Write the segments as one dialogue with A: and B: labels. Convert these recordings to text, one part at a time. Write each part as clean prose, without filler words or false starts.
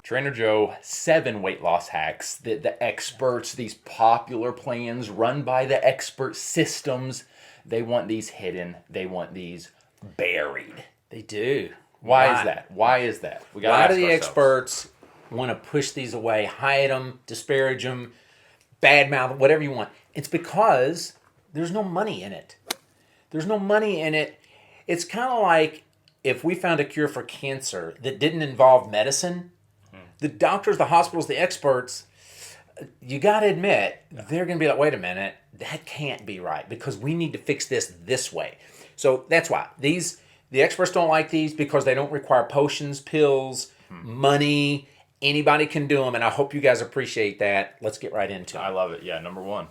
A: Trainer Joe, 7 weight loss hacks. The experts, these popular plans run by the expert systems, they want these hidden. They want these buried.
B: They do.
A: Why is that? Why is that? We got to
B: Why
A: ask
B: do the
A: ourselves.
B: experts want to push these away, hide them, disparage them, badmouth, whatever you want? It's because there's no money in it. There's no money in it. It's kind of like if we found a cure for cancer that didn't involve medicine, the doctors, the hospitals, the experts, you got to admit, they're going to be like, wait a minute, that can't be right because we need to fix this way. So that's why. The experts don't like these because they don't require potions, pills, money. Anybody can do them, and I hope you guys appreciate that. Let's get right into it.
A: I love it. Yeah, number 1.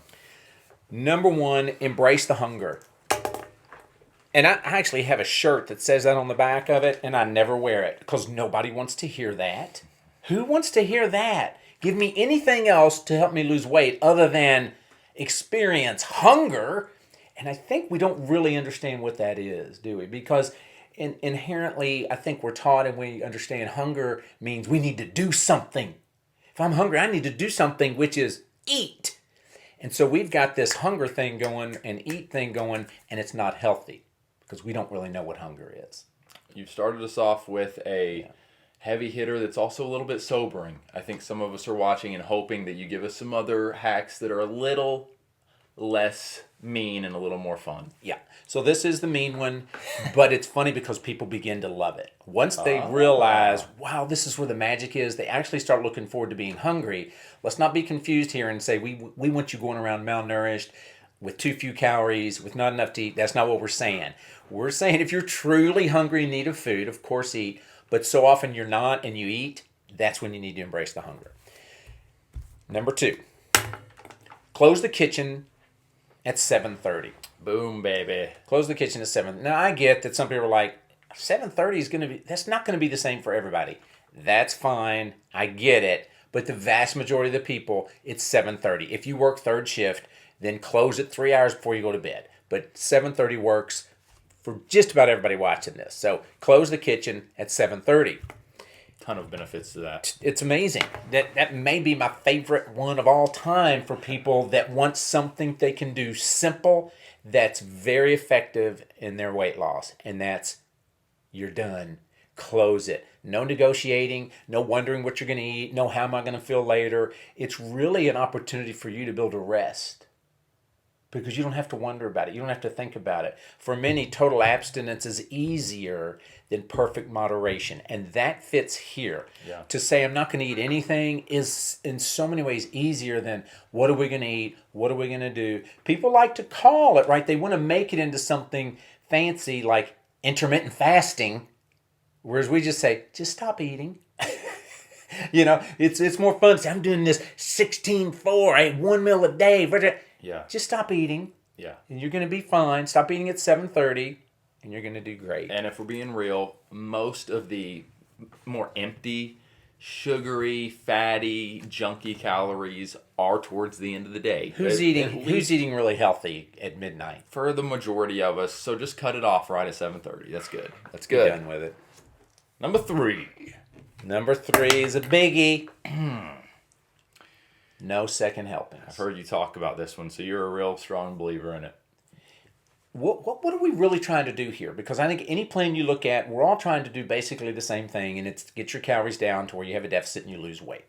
B: Number 1, embrace the hunger. And I actually have a shirt that says that on the back of it, and I never wear it because nobody wants to hear that. Who wants to hear that? Give me anything else to help me lose weight other than experience hunger. And I think we don't really understand what that is, do we? Because inherently, I think we're taught and we understand hunger means we need to do something. If I'm hungry, I need to do something, which is eat. And so we've got this hunger thing going and eat thing going, and it's not healthy because we don't really know what hunger is.
A: You've started us off with a heavy hitter that's also a little bit sobering. I think some of us are watching and hoping that you give us some other hacks that are a little less mean and a little more fun.
B: Yeah. So this is the mean one, but it's funny because people begin to love it. Once they realize, wow, this is where the magic is, they actually start looking forward to being hungry. Let's not be confused here and say we want you going around malnourished with too few calories, with not enough to eat. That's not what we're saying. We're saying if you're truly hungry in need of food, of course eat, but so often you're not and you eat, that's when you need to embrace the hunger. Number 2, close the kitchen at 7:30.
A: Boom, baby.
B: Close the kitchen at 7. Now, I get that some people are like, 7:30 is going to be, that's not going to be the same for everybody. That's fine. I get it. But the vast majority of the people, it's 7:30. If you work third shift, then close it 3 hours before you go to bed. But 7:30 works for just about everybody watching this. So close the kitchen at 7:30.
A: Ton of benefits to that.
B: It's amazing. That may be my favorite one of all time for people that want something they can do simple that's very effective in their weight loss. And that's, you're done. Close it. No negotiating, no wondering what you're going to eat, no how am I going to feel later. It's really an opportunity for you to build a rest because you don't have to wonder about it. You don't have to think about it. For many, total abstinence is easier than perfect moderation. And that fits here.
A: Yeah.
B: To say I'm not going to eat anything is in so many ways easier than what are we going to eat? What are we going to do? People like to call it, right? They want to make it into something fancy like intermittent fasting. Whereas we just say, just stop eating. You know, it's more fun to say, I'm doing this 16-4, I ate 1 meal a day.
A: Yeah.
B: Just stop eating.
A: Yeah.
B: And you're going to be fine. Stop eating at 7:30, and you're going to do great.
A: And if we're being real, most of the more empty, sugary, fatty, junky calories are towards the end of the day.
B: Who's eating really healthy at midnight?
A: For the majority of us, so just cut it off right at 7:30. That's good. That's
B: Be
A: good.
B: done with it.
A: Number 3.
B: Number 3 is a biggie. No second helpings.
A: I've heard you talk about this one, so you're a real strong believer in it.
B: What are we really trying to do here? Because I think any plan you look at, we're all trying to do basically the same thing, and it's get your calories down to where you have a deficit and you lose weight.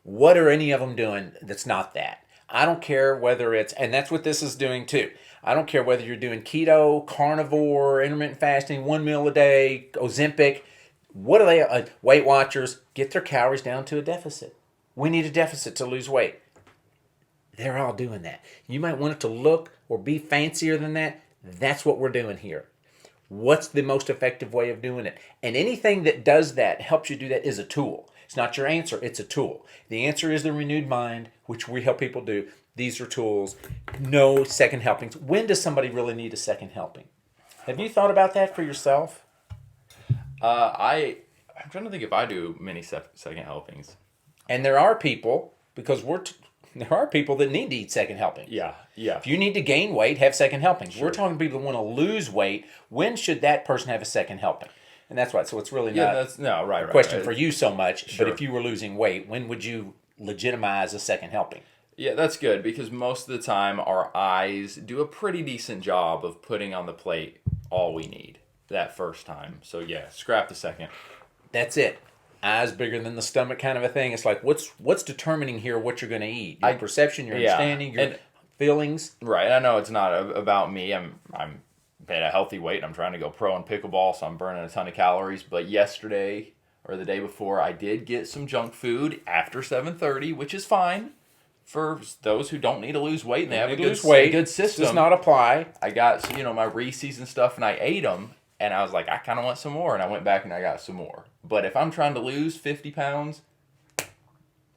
B: What are any of them doing that's not that? I don't care whether it's, and that's what this is doing too. I don't care whether you're doing keto, carnivore, intermittent fasting, 1 meal a day, Ozempic. What are they? Weight Watchers get their calories down to a deficit. We need a deficit to lose weight. They're all doing that. You might want it to look or be fancier than that. That's what we're doing here. What's the most effective way of doing it? And anything that does that, helps you do that, is a tool. It's not your answer, it's a tool. The answer is the renewed mind, which we help people do. These are tools. No second helpings. When does somebody really need a second helping? Have you thought about that for yourself?
A: I'm trying to think if I do many second helpings.
B: And there are people, because there are people that need to eat second helpings.
A: Yeah, yeah.
B: If you need to gain weight, have second helpings. Sure. We're talking to people that want to lose weight. When should that person have a second helping? And that's right. So it's really
A: Yeah,
B: not
A: that's no right.
B: a question
A: right.
B: for you so much.
A: Sure.
B: But if you were losing weight, when would you legitimize a second helping?
A: Yeah, that's good because most of the time our eyes do a pretty decent job of putting on the plate all we need that first time. So yeah, scrap the second.
B: That's it. Eyes bigger than the stomach, kind of a thing. It's like what's determining here what you're going to eat? Your perception, your understanding, your feelings.
A: Right. I know it's not about me. I'm at a healthy weight. I'm trying to go pro in pickleball, so I'm burning a ton of calories. But yesterday or the day before, I did get some junk food after 7:30, which is fine for those who don't need to lose weight and they have a good system.
B: Does not apply.
A: I got my Reese's and stuff, and I ate them, and I was like, I kind of want some more, and I went back and I got some more. But if I'm trying to lose 50 pounds,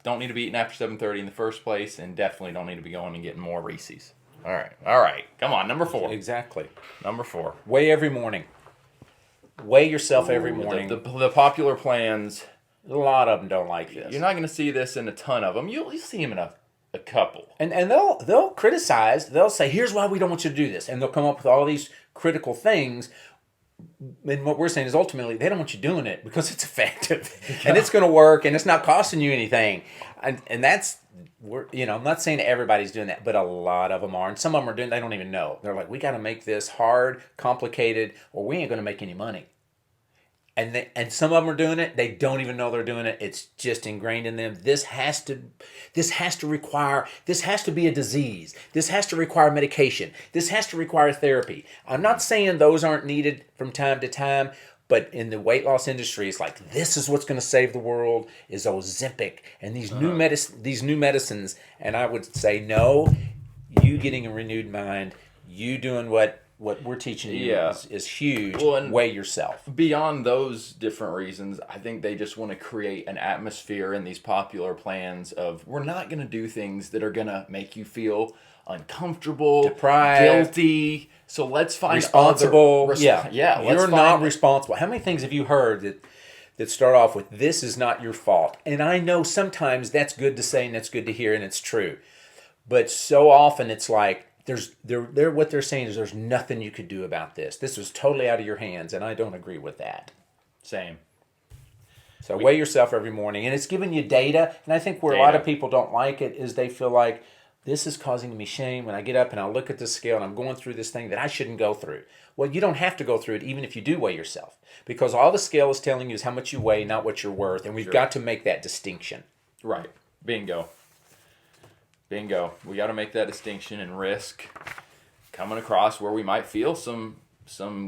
A: don't need to be eating after 7:30 in the first place, and definitely don't need to be going and getting more Reese's. All right, come on, number 4.
B: Exactly.
A: Number 4.
B: Weigh every morning. Weigh yourself every morning.
A: The popular plans.
B: A lot of them don't like this.
A: You're not going to see this in a ton of them. You'll see them in a couple.
B: And they'll criticize. They'll say, here's why we don't want you to do this. And they'll come up with all these critical things. And what we're saying is ultimately they don't want you doing it because it's effective. Yeah. And it's going to work and it's not costing you anything. And that's, I'm not saying everybody's doing that, but a lot of them are. And some of them are doing, they don't even know. They're like, we got to make this hard, complicated, or we ain't going to make any money. And some of them are doing it. They don't even know they're doing it. It's just ingrained in them. This has to be a disease. This has to require medication. This has to require therapy. I'm not saying those aren't needed from time to time, but in the weight loss industry, it's like this is what's going to save the world is Ozempic and these new medicines. And I would say no. You getting a renewed mind. You doing what we're teaching you is huge. Well, weigh yourself.
A: Beyond those different reasons, I think they just want to create an atmosphere in these popular plans of we're not going to do things that are going to make you feel uncomfortable,
B: deprived,
A: guilty. So let's find
B: responsible.
A: You're
B: not responsible. How many things have you heard that start off with this is not your fault? And I know sometimes that's good to say and that's good to hear and it's true. But so often it's like what they're saying is there's nothing you could do about this. This was totally out of your hands, and I don't agree with that.
A: Same.
B: So weigh yourself every morning, and it's giving you data. And I think where a lot of people don't like it is they feel like this is causing me shame when I get up and I look at this scale and I'm going through this thing that I shouldn't go through. Well, you don't have to go through it even if you do weigh yourself, because all the scale is telling you is how much you weigh, not what you're worth, and we've got to make that distinction.
A: Right. Bingo. We got to make that distinction and risk coming across where we might feel some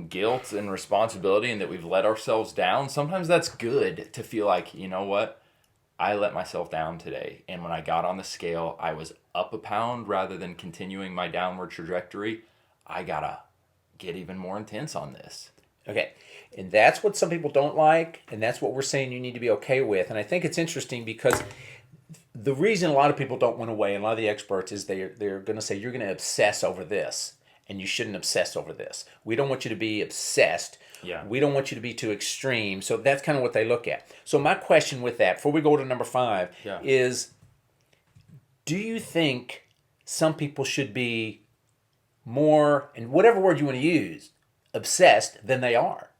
A: guilt and responsibility and that we've let ourselves down. Sometimes that's good to feel like, you know what? I let myself down today. And when I got on the scale, I was up a pound rather than continuing my downward trajectory. I got to get even more intense on this.
B: Okay. And that's what some people don't like. And that's what we're saying you need to be okay with. And I think it's interesting because the reason a lot of people don't want to weigh, and a lot of the experts, is they're going to say you're going to obsess over this, and you shouldn't obsess over this. We don't want you to be obsessed.
A: Yeah.
B: We don't want you to be too extreme. So that's kind of what they look at. So my question with that, before we go to number 5, is do you think some people should be more, and whatever word you want to use, obsessed than they are?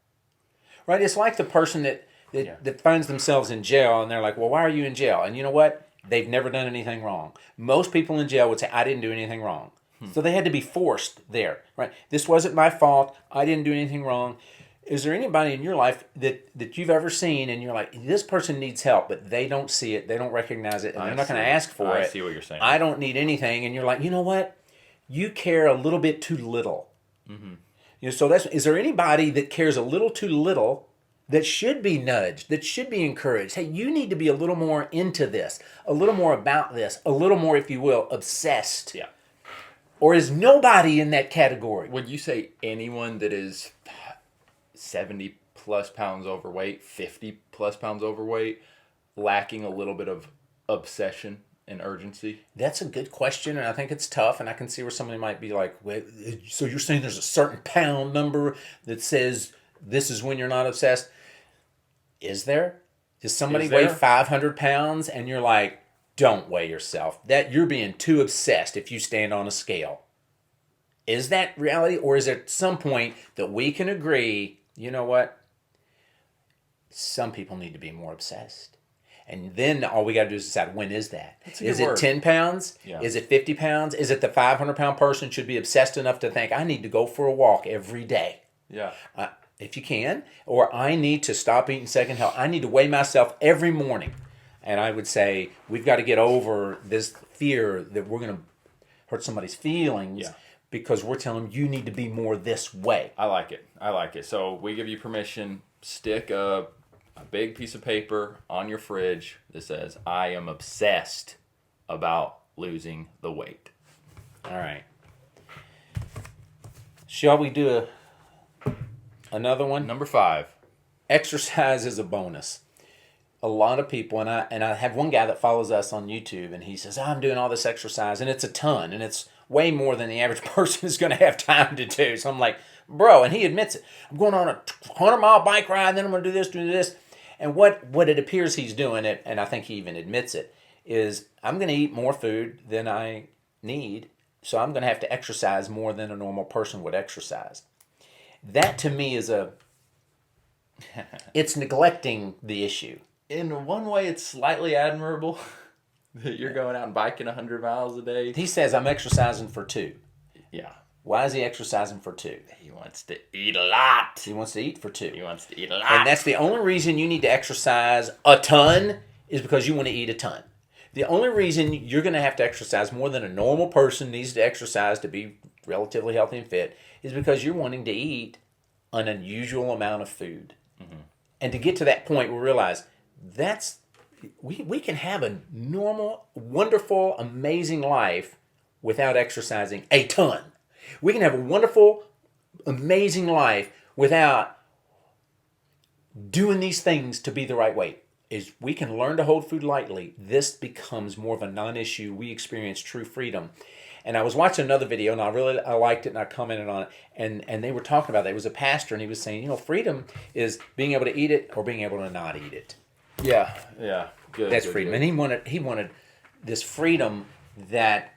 B: Right? It's like the person that finds themselves in jail, and they're like, well, why are you in jail? And you know what? They've never done anything wrong. Most people in jail would say, I didn't do anything wrong. So they had to be forced there, right? This wasn't my fault. I didn't do anything wrong. Is there anybody in your life that you've ever seen and you're like, this person needs help, but they don't see it, they don't recognize it, and they're not going to ask for it.
A: I see what you're saying.
B: I don't need anything. And you're like, you know what? You care a little bit too little. Mm-hmm. So is there anybody that cares a little too little that should be nudged, that should be encouraged? Hey, you need to be a little more into this, a little more about this, a little more, if you will, obsessed.
A: Yeah.
B: Or is nobody in that category?
A: Would you say anyone that is 70 plus pounds overweight, 50 plus pounds overweight, lacking a little bit of obsession and urgency?
B: That's a good question, and I think it's tough, and I can see where somebody might be like, wait, so you're saying there's a certain pound number that says this is when you're not obsessed? Is there? Does somebody weigh 500 pounds and you're like, don't weigh yourself? That you're being too obsessed if you stand on a scale. Is that reality? Or is there some point that we can agree, you know what? Some people need to be more obsessed. And then all we got to do is decide, when is that?
A: That's a
B: Is
A: good
B: it
A: word.
B: 10 pounds?
A: Yeah.
B: Is it 50 pounds? Is it the 500-pound person should be obsessed enough to think, I need to go for a walk every day?
A: Yeah.
B: If you can. Or I need to stop eating second help. I need to weigh myself every morning. And I would say we've got to get over this fear that we're going to hurt somebody's feelings because we're telling them you need to be more this way.
A: I like it. So we give you permission. Stick a big piece of paper on your fridge that says, I am obsessed about losing the weight.
B: All right. Shall we do another one?
A: Number 5.
B: Exercise is a bonus. A lot of people, and I have one guy that follows us on YouTube, and he says, I'm doing all this exercise, and it's a ton, and it's way more than the average person is going to have time to do. So I'm like, bro, and he admits it. I'm going on a 100-mile bike ride, and then I'm going to do this. And what it appears he's doing, it, and I think he even admits it, is I'm going to eat more food than I need, so I'm going to have to exercise more than a normal person would exercise. That to me is it's neglecting the issue.
A: In one way, it's slightly admirable that you're going out and biking 100 miles a day.
B: He says, I'm exercising for 2.
A: Yeah.
B: Why is he exercising for 2?
A: He wants to eat a lot.
B: He wants to eat for 2.
A: He wants to eat a lot.
B: And that's the only reason you need to exercise a ton is because you want to eat a ton. The only reason you're going to have to exercise more than a normal person needs to exercise to be relatively healthy and fit is because you're wanting to eat an unusual amount of food. Mm-hmm. And to get to that point, we realize we can have a normal, wonderful, amazing life without exercising a ton. We can have a wonderful, amazing life without doing these things to be the right weight. Is we can learn to hold food lightly. This becomes more of a non-issue. We experience true freedom. And I was watching another video, and I liked it, and I commented on it. And they were talking about that. It was a pastor, and he was saying, freedom is being able to eat it or being able to not eat it.
A: Yeah, good.
B: That's
A: good,
B: freedom.
A: good.
B: And he wanted this freedom that,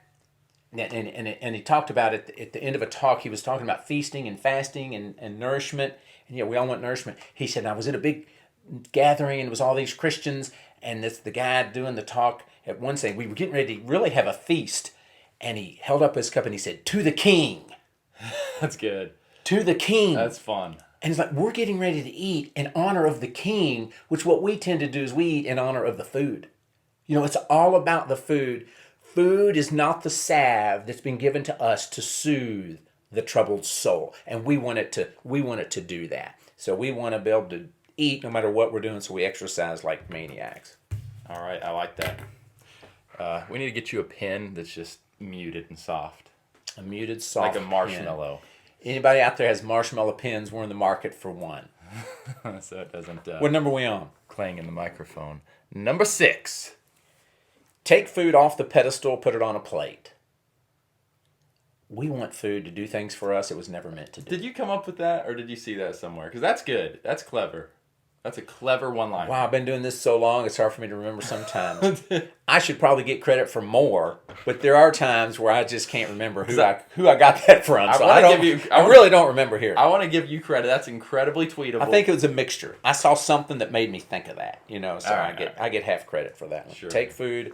B: and he talked about it at the end of a talk. He was talking about feasting and fasting and nourishment. And we all want nourishment. He said, I was at a big gathering, and it was all these Christians, and it's the guy doing the talk at one saying, we were getting ready to really have a feast. And he held up his cup and he said, to the king.
A: That's good.
B: To the king.
A: That's fun.
B: And it's like, we're getting ready to eat in honor of the king, which what we tend to do is we eat in honor of the food. It's all about the food. Food is not the salve that's been given to us to soothe the troubled soul. And we want it to do that. So we want to be able to eat no matter what we're doing, so we exercise like maniacs.
A: All right, I like that. We need to get you a pen that's just muted and soft.
B: A muted, soft
A: like a marshmallow.
B: Pen. Anybody out there has marshmallow pens, we're in the market for one.
A: So it doesn't
B: what number are we on?
A: clang in the microphone. Number 6.
B: Take food off the pedestal, put it on a plate. We want food to do things for us it was never meant to do.
A: Did you come up with that, or did you see that somewhere? Because that's good. That's clever. That's a clever one-liner.
B: Wow, I've been doing this so long, it's hard for me to remember sometimes. I should probably get credit for more, but there are times where I just can't remember who I got that from. So I really don't remember here.
A: I want to give you credit. That's incredibly tweetable.
B: I think it was a mixture. I saw something that made me think of that, so I get half credit for that one.
A: Sure.
B: Take food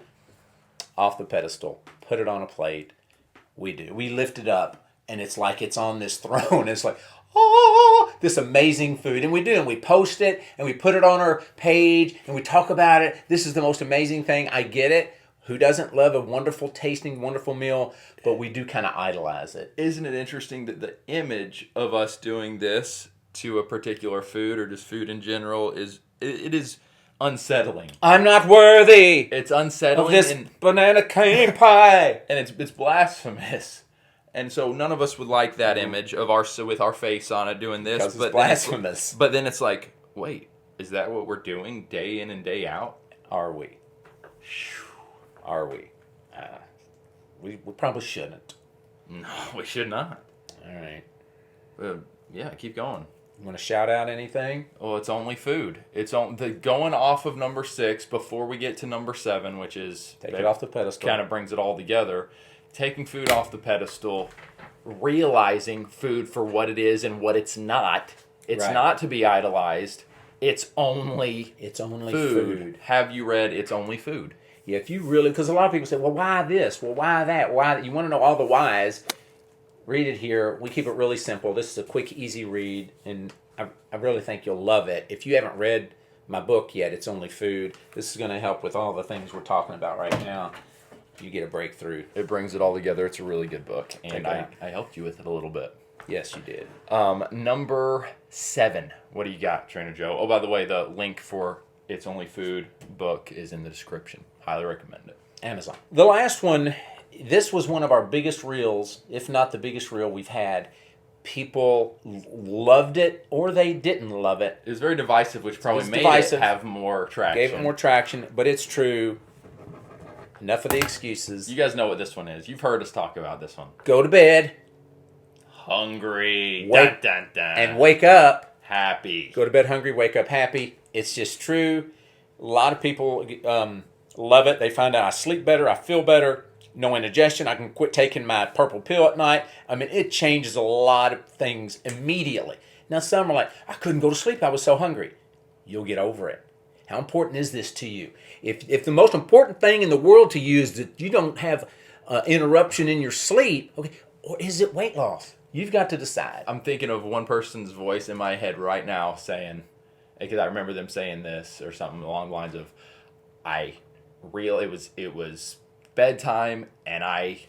B: off the pedestal, put it on a plate. We do. We lift it up, and it's like it's on this throne. It's like, this amazing food. And we do. And we post it, and we put it on our page, and we talk about it. This is the most amazing thing. I get it. Who doesn't love a wonderful tasting, wonderful meal? But we do kind of idolize it.
A: Isn't it interesting that the image of us doing this to a particular food, or just food in general, is unsettling.
B: I'm not worthy.
A: It's unsettling
B: of this banana cane pie.
A: And it's blasphemous. And so none of us would like that image of with our face on it doing this.
B: Because it's blasphemous.
A: But then it's like, wait, is that what we're doing day in and day out?
B: Are we? Are we? We probably shouldn't.
A: No, we should not.
B: All right.
A: Yeah, keep going.
B: You want to shout out anything?
A: Well, it's only food. It's going off of number 6 before we get to number 7, which is...
B: Take it off the pedestal.
A: Kind of brings it all together. Taking food off the pedestal, realizing food for what it is and what it's not. It's not to be idolized. It's only
B: food.
A: Have you read It's Only Food?
B: Yeah, if you really, because a lot of people say, well, why this? Well, why that? Why that? You want to know all the whys? Read it here. We keep it really simple. This is a quick, easy read, and I really think you'll love it. If you haven't read my book yet, It's Only Food, this is going to help with all the things we're talking about right now. You get a breakthrough.
A: It brings it all together. It's a really good book, and I helped you with it a little bit.
B: Yes, you did.
A: Number 7. What do you got, Trainer Joe? Oh, by the way, the link for It's Only Food book is in the description. Highly recommend it.
B: Amazon. The last one, this was one of our biggest reels, if not the biggest reel we've had. People loved it or they didn't love it.
A: It was very divisive, which probably made it have more traction.
B: Gave it more traction, but it's true. Enough of the excuses.
A: You guys know what this one is. You've heard us talk about this one.
B: Go to bed.
A: Hungry.
B: Wake,
A: dun, dun, dun.
B: And wake up.
A: Happy.
B: Go to bed hungry, wake up happy. It's just true. A lot of people love it. They find out I sleep better, I feel better. No indigestion. I can quit taking my purple pill at night. I mean, it changes a lot of things immediately. Now, some are like, I couldn't go to sleep. I was so hungry. You'll get over it. How important is this to you? If the most important thing in the world to you is that you don't have interruption in your sleep, okay, or is it weight loss? You've got to decide.
A: I'm thinking of one person's voice in my head right now saying, because I remember them saying this or something along the lines of, it was bedtime and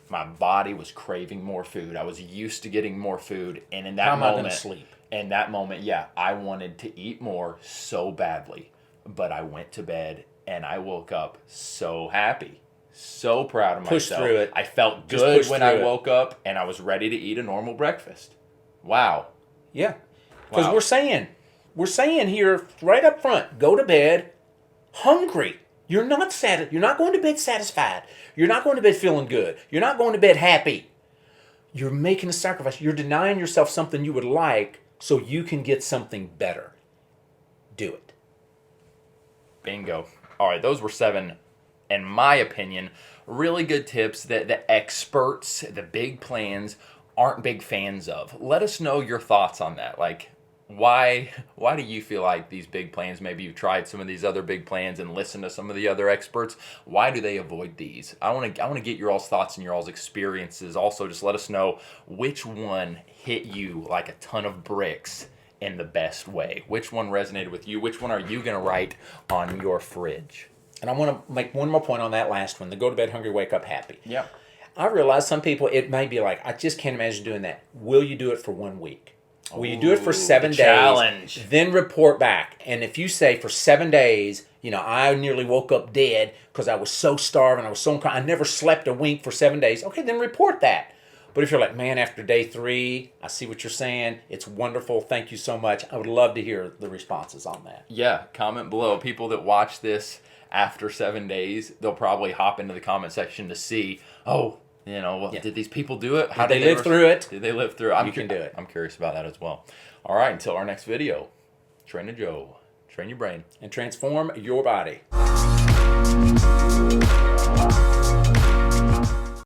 A: my body was craving more food. I was used to getting more food, and in that
B: How am I
A: moment,
B: going to sleep?
A: In that moment, yeah, I wanted to eat more so badly, but I went to bed and I woke up so happy, so proud of myself.
B: Push through it.
A: I felt good when I woke up, and I was ready to eat a normal breakfast. Wow.
B: Yeah, because
A: Wow.
B: we're saying here right up front, go to bed hungry. You're not You're not going to bed satisfied. You're not going to bed feeling good. You're not going to bed happy. You're making a sacrifice. You're denying yourself something you would like so you can get something better. Do it.
A: Bingo. All right, those were 7, in my opinion, really good tips that the experts, the big plans, aren't big fans of. Let us know your thoughts on that. Like, why do you feel like these big plans, maybe you've tried some of these other big plans and listened to some of the other experts, why do they avoid these? I want to get your all's thoughts and your all's experiences. Also, just let us know which one hit you like a ton of bricks in the best way. Which one resonated with you? Which one are you going to write on your fridge?
B: And I want to make one more point on that last one, the go to bed hungry, wake up happy.
A: Yeah.
B: I realize some people, it may be like, I just can't imagine doing that. Will you do it for 1 week? Will you do it for 7 days?
A: Challenge.
B: Then report back. And if you say for 7 days, I nearly woke up dead because I was so starving, I never slept a wink for 7 days. Okay, then report that. But if you're like, man, after day 3, I see what you're saying. It's wonderful. Thank you so much. I would love to hear the responses on that.
A: Yeah, comment below. People that watch this after 7 days, they'll probably hop into the comment section to see, did these people do it?
B: How did they live through it?
A: Did they live through it?
B: You can do it.
A: I'm curious about that as well. All right, until our next video, Trainer Joe, train your brain.
B: And transform your body.